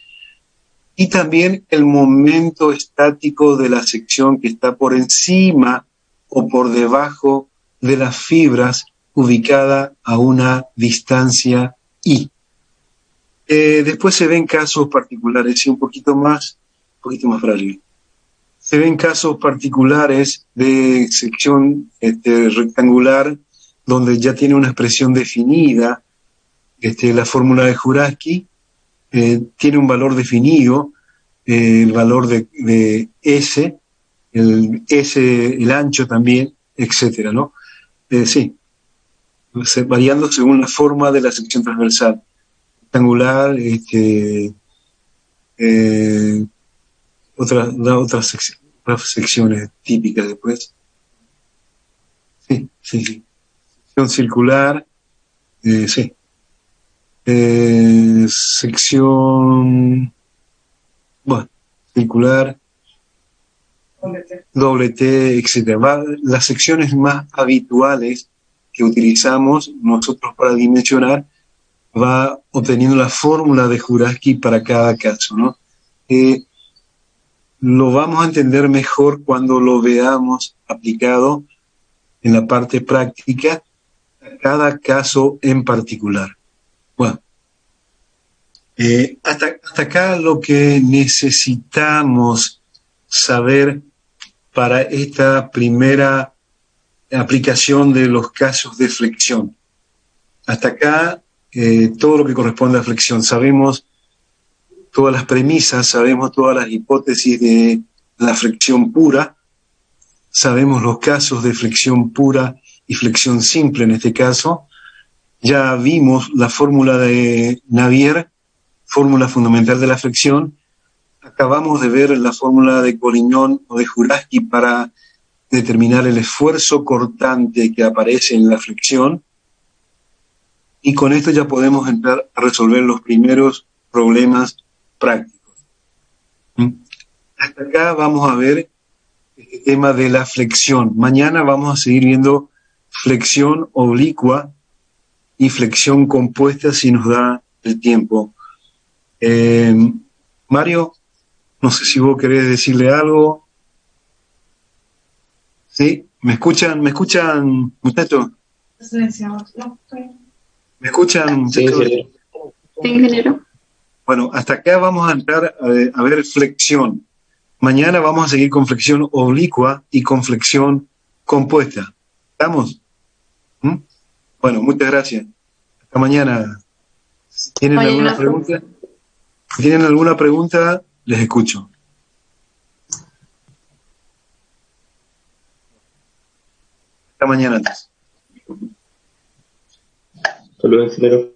y también el momento estático de la sección que está por encima o por debajo de las fibras ubicada a una distancia I. Después se ven casos particulares y un poquito más frágil. Se ven casos particulares de sección rectangular donde ya tiene una expresión definida, la fórmula de Jurafsky tiene un valor definido, el valor de S, el ancho también, etcétera, ¿no? Sí, variando según la forma de la sección transversal. Rectangular, otras secciones típicas después. Sí. Sección circular, sí. Sección, circular, doble T, etc. Las secciones más habituales que utilizamos nosotros para dimensionar va obteniendo la fórmula de Jurafsky para cada caso, ¿no? Lo vamos a entender mejor cuando lo veamos aplicado en la parte práctica a cada caso en particular. Bueno, hasta acá lo que necesitamos saber para esta primera aplicación de los casos de flexión. Hasta acá todo lo que corresponde a flexión. Sabemos todas las premisas, sabemos todas las hipótesis de la flexión pura, sabemos los casos de flexión pura y flexión simple en este caso. Ya vimos la fórmula de Navier, fórmula fundamental de la flexión. Acabamos de ver la fórmula de Collignon o de Jurafsky para determinar el esfuerzo cortante que aparece en la flexión, y con esto ya podemos entrar a resolver los primeros problemas prácticos. Hasta acá vamos a ver el tema de la flexión. Mañana vamos a seguir viendo flexión oblicua y flexión compuesta si nos da el tiempo. Mario, no sé si vos querés decirle algo. ¿Sí? ¿Me escuchan, muchachos? ¿Me escuchan, muchachos? Sí, ingeniero. Bueno, hasta acá vamos a entrar a ver flexión. Mañana vamos a seguir con flexión oblicua y con flexión compuesta. ¿Estamos? Bueno, muchas gracias. Hasta mañana. Si tienen alguna pregunta, les escucho. Hasta mañana. Saludos, ingeniero.